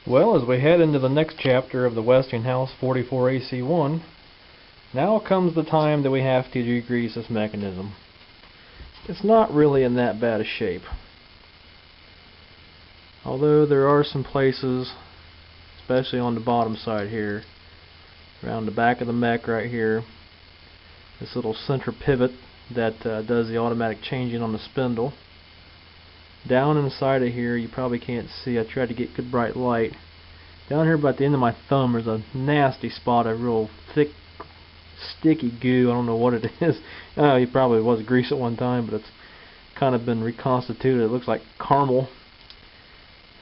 Well, as we head into the next chapter of the Westinghouse 44AC-1, now comes the time that we have to degrease this mechanism. It's not really in that bad a shape. Although there are some places, especially on the bottom side here, around the back of the mech right here, this little center pivot that does the automatic changing on the spindle. Down inside of here, you probably can't see, I tried to get good bright light. Down here about the end of my thumb there's a nasty spot of real thick sticky goo. I don't know what it is. It probably was grease at one time, but it's kind of been reconstituted. It looks like caramel.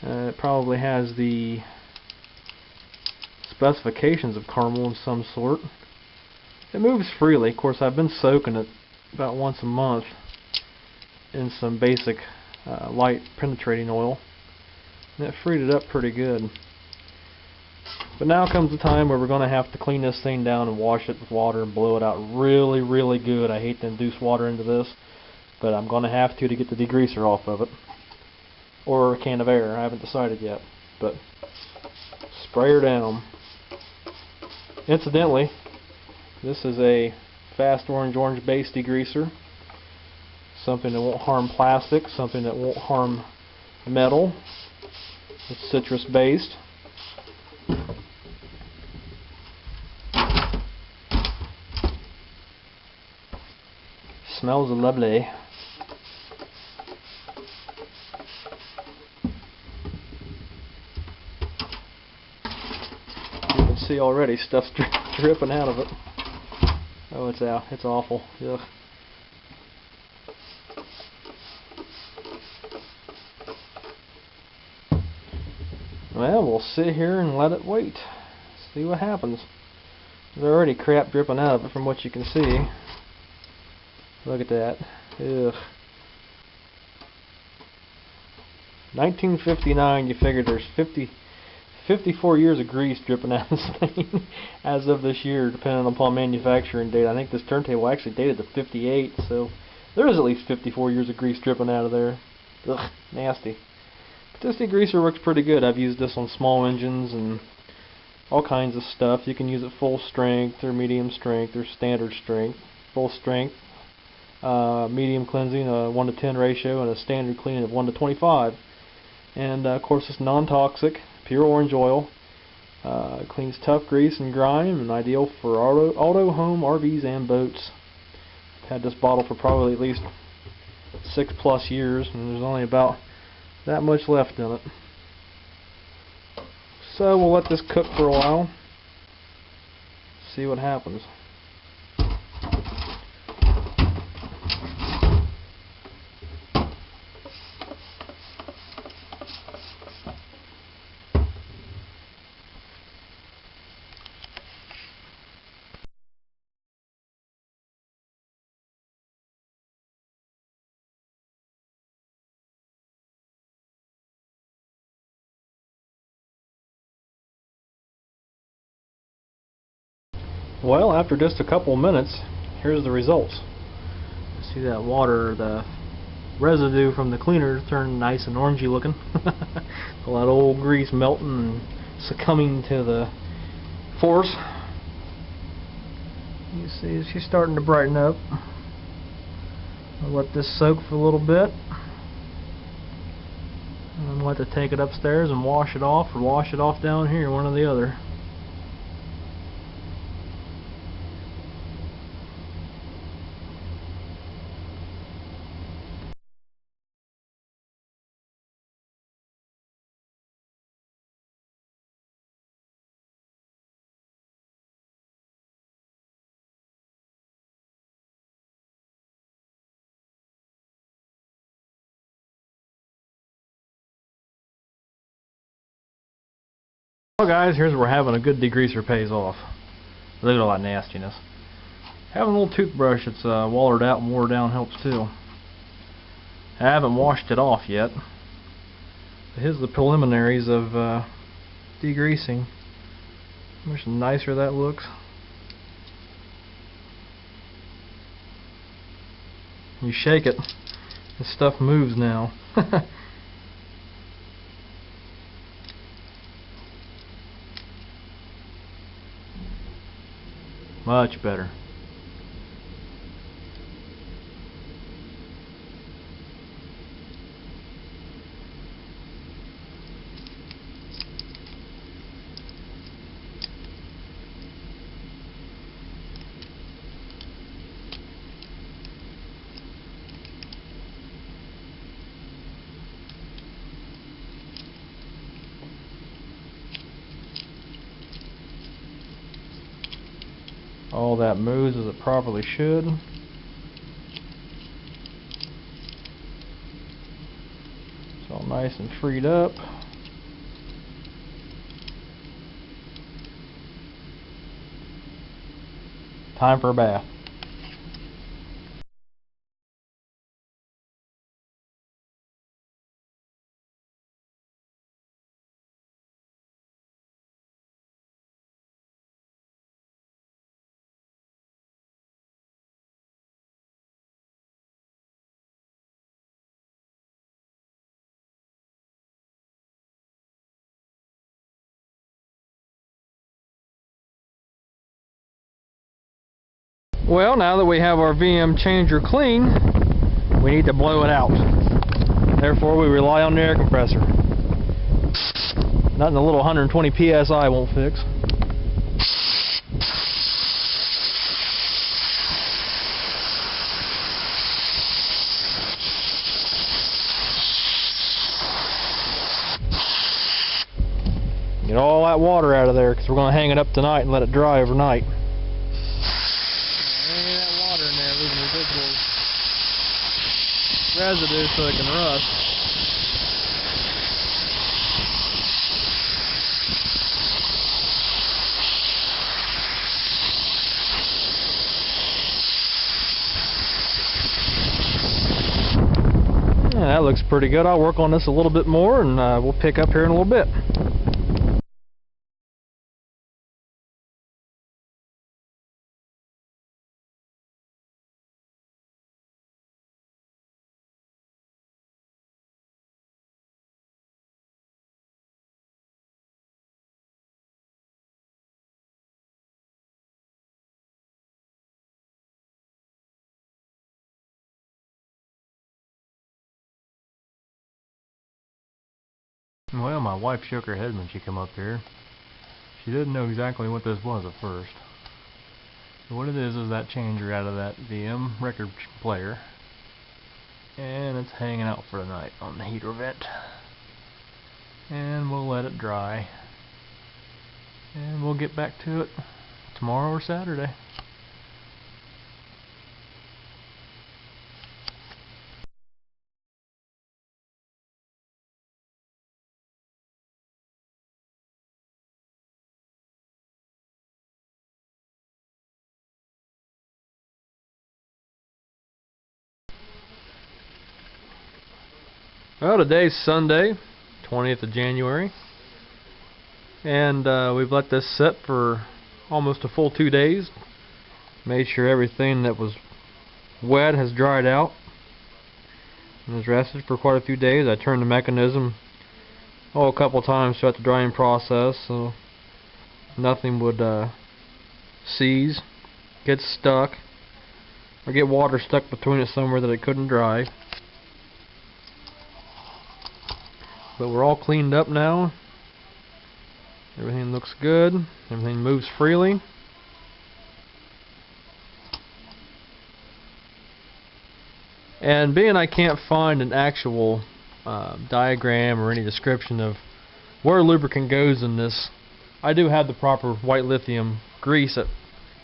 It probably has the specifications of caramel of some sort. It moves freely. Of course, I've been soaking it about once a month in some basic light penetrating oil, and it freed it up pretty good. But now comes the time where we're going to have to clean this thing down and wash it with water and blow it out really, really good. I hate to induce water into this, but I'm going to have to get the degreaser off of it, or a can of air. I haven't decided yet, but spray her down. Incidentally, this is a fast orange base degreaser. Something that won't harm plastic, something that won't harm metal. It's citrus based. Smells lovely. You can see already stuff's dripping out of it. Oh, it's out. It's awful. Ugh. Well, we'll sit here and let it wait. See what happens. There's already crap dripping out of it from what you can see. Look at that. Ugh. 1959, you figure there's 54 years of grease dripping out of this thing as of this year, depending upon manufacturing date. I think this turntable actually dated to 58, so there is at least 54 years of grease dripping out of there. Ugh, nasty. But this degreaser works pretty good. I've used this on small engines and all kinds of stuff. You can use it full strength or medium strength or standard strength. Full strength, medium cleansing, a 1 to 10 ratio, and a standard cleaning of 1 to 25. And of course it's non-toxic, pure orange oil. Cleans tough grease and grime, and ideal for auto, home, RVs, and boats. I've had this bottle for probably at least 6+ years, and there's only about that much left in it. So we'll let this cook for a while, see what happens. Well, after just a couple minutes, here's the results. See that water, the residue from the cleaner turned nice and orangey looking. All that old grease melting and succumbing to the force. You see she's starting to brighten up. I'll let this soak for a little bit. And let it take it upstairs and wash it off, or wash it off down here, one or the other. Well guys, here's where having a good degreaser pays off. Look at all that nastiness. Having a little toothbrush that's watered out and wore down helps too. I haven't washed it off yet. But here's the preliminaries of degreasing. How much nicer that looks. You shake it, this stuff moves now. Much better. All that moves as it properly should. It's all nice and freed up. Time for a bath. Well, now that we have our VM changer clean, we need to blow it out. Therefore, we rely on the air compressor. Nothing a little 120 PSI won't fix. Get all that water out of there, because we're going to hang it up tonight and let it dry overnight. Residue so it can rust. Yeah, that looks pretty good. I'll work on this a little bit more and we'll pick up here in a little bit. Well, my wife shook her head when she came up here. She didn't know exactly what this was at first. But what it is that changer out of that VM record player. And it's hanging out for the night on the heater vent. And we'll let it dry. And we'll get back to it tomorrow or Saturday. Well, today's Sunday, 20th of January, and we've let this sit for almost a full 2 days. Made sure everything that was wet has dried out and has rested for quite a few days. I turned the mechanism a couple times throughout the drying process so nothing would seize, get stuck, or get water stuck between it somewhere that it couldn't dry. But we're all cleaned up now. Everything looks good. Everything moves freely. And being I can't find an actual diagram or any description of where lubricant goes in this, I do have the proper white lithium grease that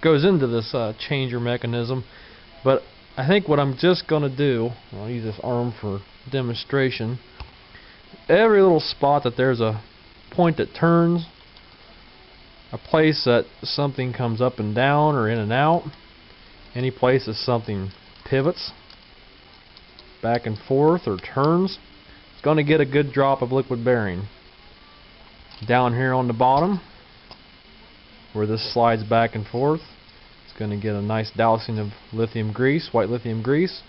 goes into this changer mechanism. But I think what I'm just going to do, I'll use this arm for demonstration. Every little spot that there's a point that turns, a place that something comes up and down or in and out, any place that something pivots back and forth or turns, it's going to get a good drop of liquid bearing. Down here on the bottom, where this slides back and forth, it's going to get a nice dousing of lithium grease, white lithium grease.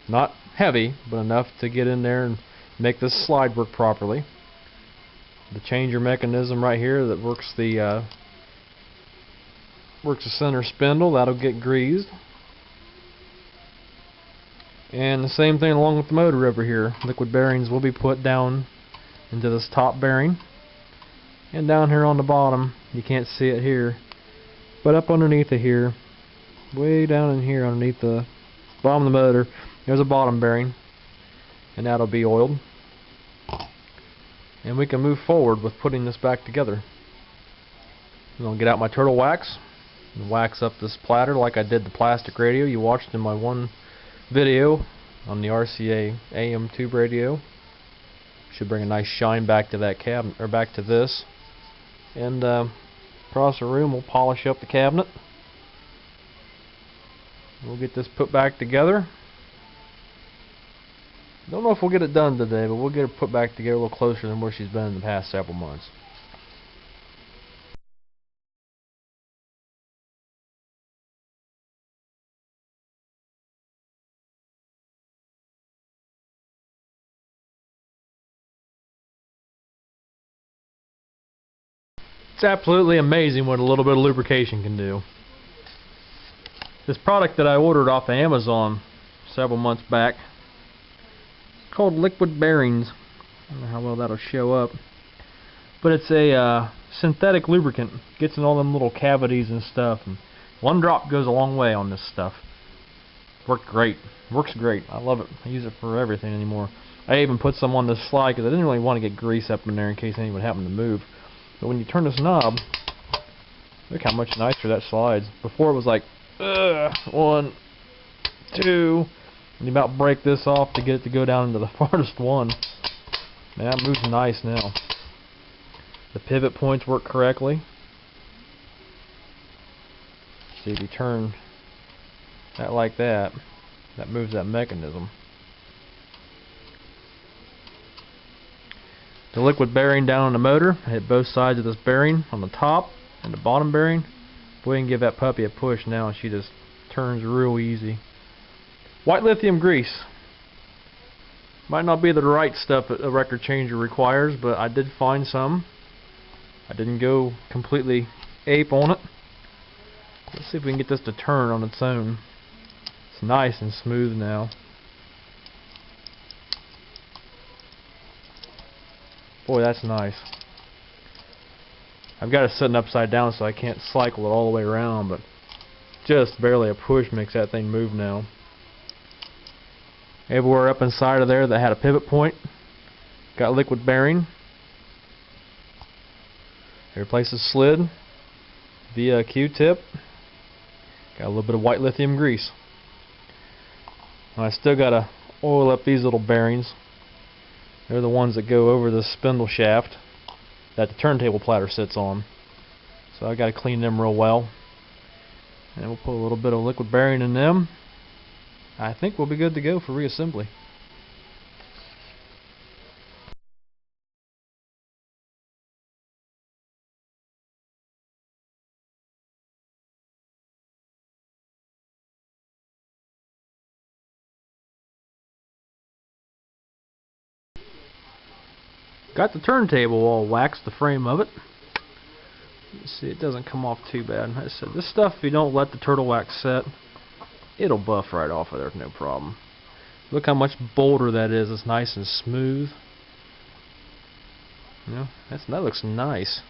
Not heavy, but enough to get in there and make this slide work properly. The changer mechanism right here that works the works the center spindle. That'll get greased. And the same thing along with the motor over here. Liquid bearings will be put down into this top bearing. And down here on the bottom, you can't see it here, but up underneath it here, way down in here underneath the bottom of the motor, there's a bottom bearing. And that'll be oiled. And we can move forward with putting this back together. I'm going to get out my turtle wax and wax up this platter like I did the plastic radio you watched in my one video on the RCA AM tube radio. Should bring a nice shine back to that cabinet, or back to this. And across the room we'll polish up the cabinet. We'll get this put back together. Don't know if we'll get it done today, but we'll get it put back together a little closer than where she's been in the past several months. It's absolutely amazing what a little bit of lubrication can do. This product that I ordered off of Amazon several months back, it's called liquid bearings. I don't know how well that'll show up, but it's a synthetic lubricant. Gets in all them little cavities and stuff, and one drop goes a long way on this stuff. Works great. I love it. I use it for everything anymore. I even put some on this slide because I didn't really want to get grease up in there in case anyone happened to move. But when you turn this knob, look how much nicer that slides. Before it was like, 1, 2, and you about break this off to get it to go down into the farthest one. Man, that moves nice now. The pivot points work correctly. See, if you turn that like that, that moves that mechanism. The liquid bearing down on the motor, I hit both sides of this bearing on the top and the bottom bearing. Boy, you can give that puppy a push now and she just turns real easy. White lithium grease. Might not be the right stuff that a record changer requires, but I did find some. I didn't go completely ape on it. Let's see if we can get this to turn on its own. It's nice and smooth now. Boy, that's nice. I've got it sitting upside down so I can't cycle it all the way around, but just barely a push makes that thing move now. Everywhere up inside of there that had a pivot point, got liquid bearing. Every place is slid via a Q-tip. Got a little bit of white lithium grease. I still got to oil up these little bearings. They're the ones that go over the spindle shaft that the turntable platter sits on. So I got to clean them real well. And we'll put a little bit of liquid bearing in them. I think we'll be good to go for reassembly. Got the turntable all waxed, the frame of it. You see, it doesn't come off too bad. I said, this stuff, if you don't let the turtle wax set, it'll buff right off of there, no problem. Look how much bolder that is. It's nice and smooth. You know, that looks nice.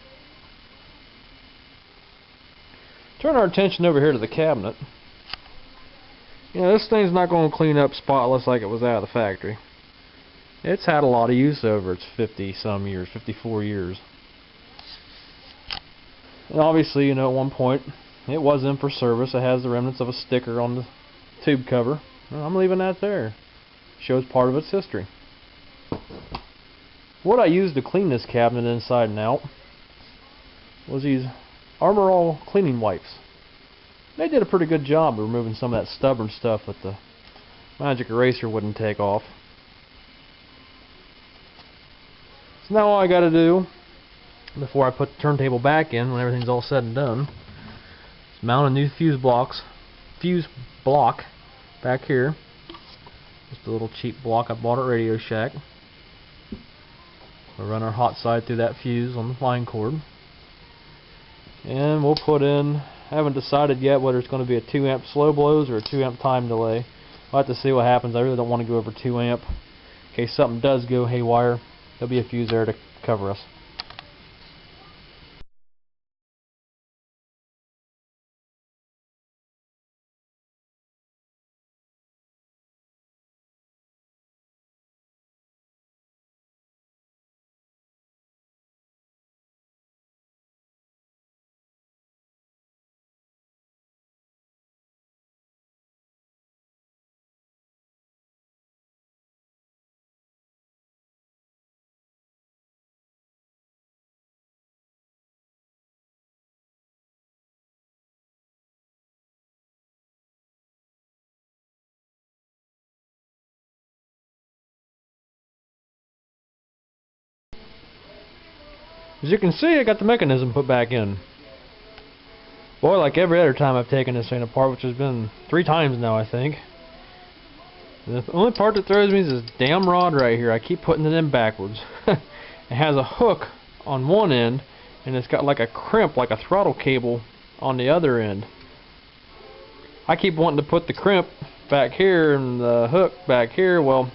Turn our attention over here to the cabinet. You know, this thing's not going to clean up spotless like it was out of the factory. It's had a lot of use over its 50-some years, 54 years. And obviously, you know, at one point, it was in for service. It has the remnants of a sticker on the tube cover. Well, I'm leaving that there. Shows part of its history. What I used to clean this cabinet inside and out was these Armor All cleaning wipes. They did a pretty good job of removing some of that stubborn stuff that the magic eraser wouldn't take off. So now all I got to do, before I put the turntable back in, when everything's all said and done, is mount a new fuse block back here. Just a little cheap block I bought at Radio Shack. We'll run our hot side through that fuse on the line cord. And we'll put in I haven't decided yet whether it's going to be a 2 amp slow blows or a 2 amp time delay. I'll have to see what happens. I really don't want to go over 2 amp. In case something does go haywire, there'll be a fuse there to cover us. As you can see, I got the mechanism put back in. Boy, like every other time I've taken this thing apart, which has been 3 times now, I think. The only part that throws me is this damn rod right here. I keep putting it in backwards. It has a hook on one end, and it's got like a crimp, like a throttle cable, on the other end. I keep wanting to put the crimp back here and the hook back here. Well,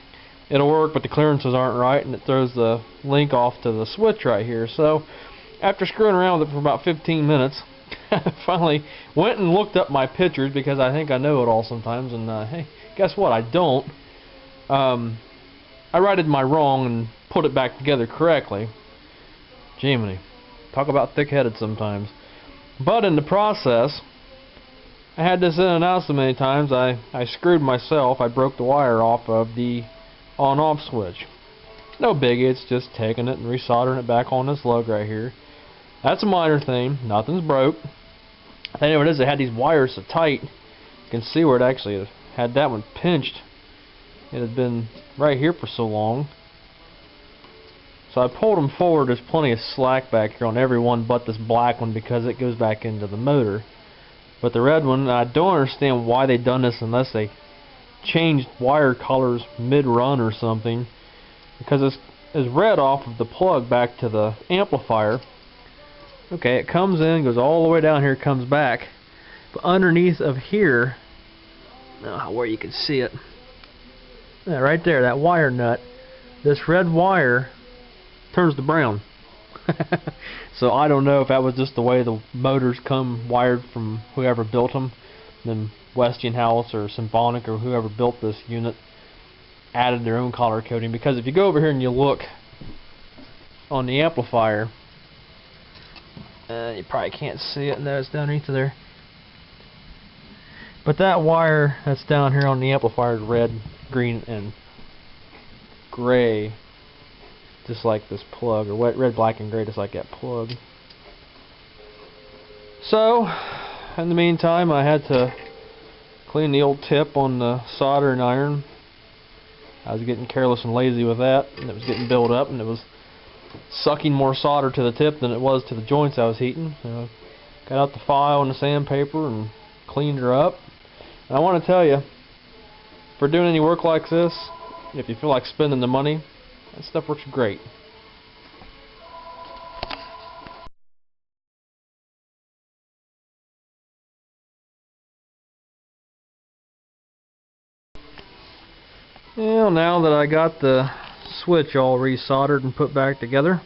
it'll work, but the clearances aren't right, and it throws the link off to the switch right here. So, after screwing around with it for about 15 minutes, I finally went and looked up my pictures, because I think I know it all sometimes, and hey, guess what? I don't. I righted my wrong and put it back together correctly. Jiminy. Talk about thick-headed sometimes. But in the process, I had this in and out so many times, I screwed myself. I broke the wire off of the on-off switch. No biggie, it's just taking it and resoldering it back on this lug right here. That's a minor thing, nothing's broke. I tell you what it is, it had these wires so tight, you can see where it actually had that one pinched. It had been right here for so long. So I pulled them forward. There's plenty of slack back here on every one but this black one, because it goes back into the motor. But the red one, I don't understand why they done this unless they changed wire colors mid-run or something, because it's red off of the plug back to the amplifier. Okay, it comes in, goes all the way down here, comes back, but underneath of here, I don't know where you can see it, yeah, right there, that wire nut, this red wire turns to brown. So I don't know if that was just the way the motors come wired from whoever built them, then Westinghouse or Symphonic or whoever built this unit added their own color coding. Because if you go over here and you look on the amplifier, you probably can't see it, and it's down underneath there. But that wire that's down here on the amplifier is red, green, and gray, just like this plug, or red, black, and gray, just like that plug. So, in the meantime, I had to clean the old tip on the soldering iron. I was getting careless and lazy with that, and it was getting built up, and it was sucking more solder to the tip than it was to the joints I was heating. So I got out the file and the sandpaper and cleaned her up. And I want to tell you, for doing any work like this, if you feel like spending the money, that stuff works great. Well, now that I got the switch all resoldered and put back together,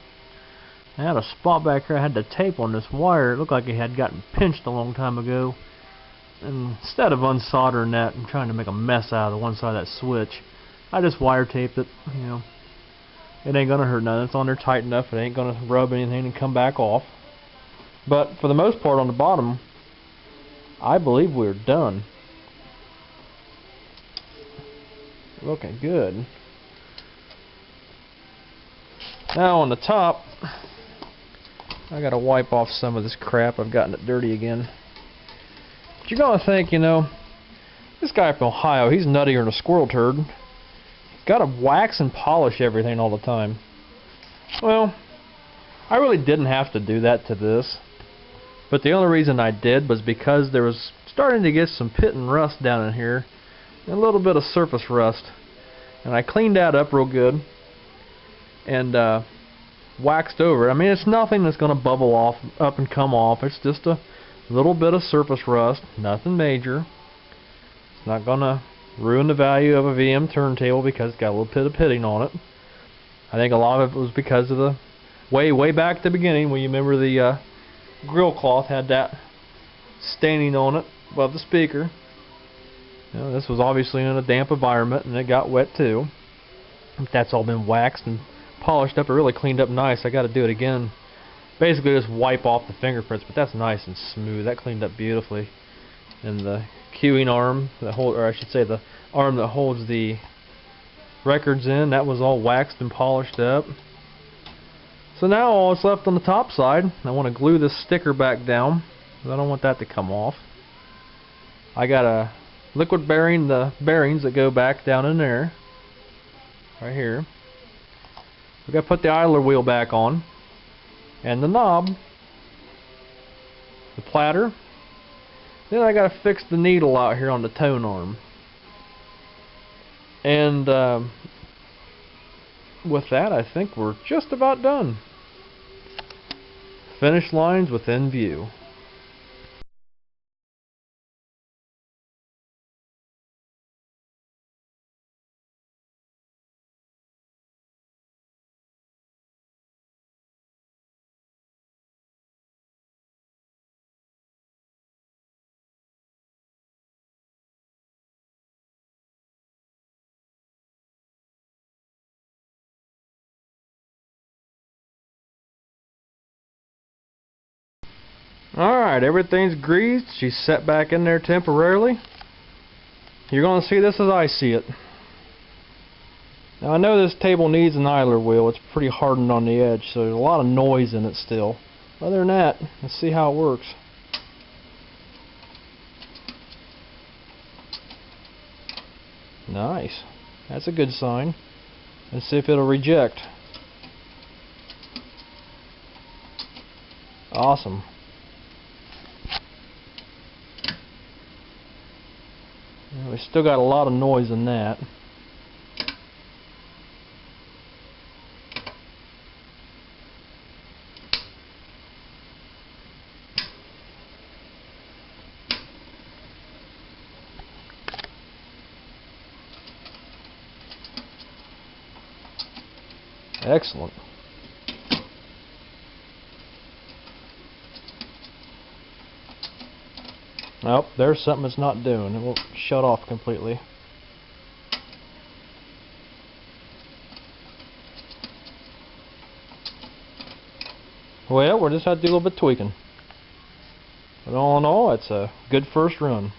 I had a spot back here. I had the tape on this wire. It looked like it had gotten pinched a long time ago. And instead of unsoldering that and trying to make a mess out of the one side of that switch, I just wire taped it. You know, it ain't gonna hurt nothing. It's on there tight enough. It ain't gonna rub anything and come back off. But for the most part, on the bottom, I believe we're done. Looking good. Now on the top, I gotta wipe off some of this crap. I've gotten it dirty again. But you're gonna think, you know, this guy from Ohio, he's nuttier than a squirrel turd. Gotta wax and polish everything all the time. Well, I really didn't have to do that to this. But the only reason I did was because there was starting to get some pit and rust down in here. A little bit of surface rust, and I cleaned that up real good and waxed over it. I mean, it's nothing that's going to bubble off up and come off. It's just a Little bit of surface rust, nothing major. It's not gonna ruin the value of a VM turntable because it's got a little bit of pitting on it. I think a lot of it was because of the way back at the beginning when you remember the grill cloth had that staining on it above the speaker. You know, this was obviously in a damp environment and it got wet too. That's all been waxed and polished up. It really cleaned up nice. I got to do it again. Basically just wipe off the fingerprints, but that's nice and smooth. That cleaned up beautifully. And the queuing arm that hold, or I should say the arm that holds the records in, that was all waxed and polished up. So now all that's left on the top side, I want to glue this sticker back down. I don't want that to come off. I got a liquid bearing, the bearings that go back down in there, right here. We got to put the idler wheel back on, and the knob, the platter. Then I got to fix the needle out here on the tone arm. And with that, I think we're just about done. Finish lines within view. Alright, everything's greased. She's set back in there temporarily. You're going to see this as I see it. Now I know this table needs an idler wheel. It's pretty hardened on the edge, so there's a lot of noise in it still. Other than that, let's see how it works. Nice. That's a good sign. Let's see if it'll reject. Awesome. We still got a lot of noise in that. Excellent. Nope, there's something it's not doing. It won't shut off completely. Well, we'll just have to do a little bit of tweaking. But all in all, it's a good first run.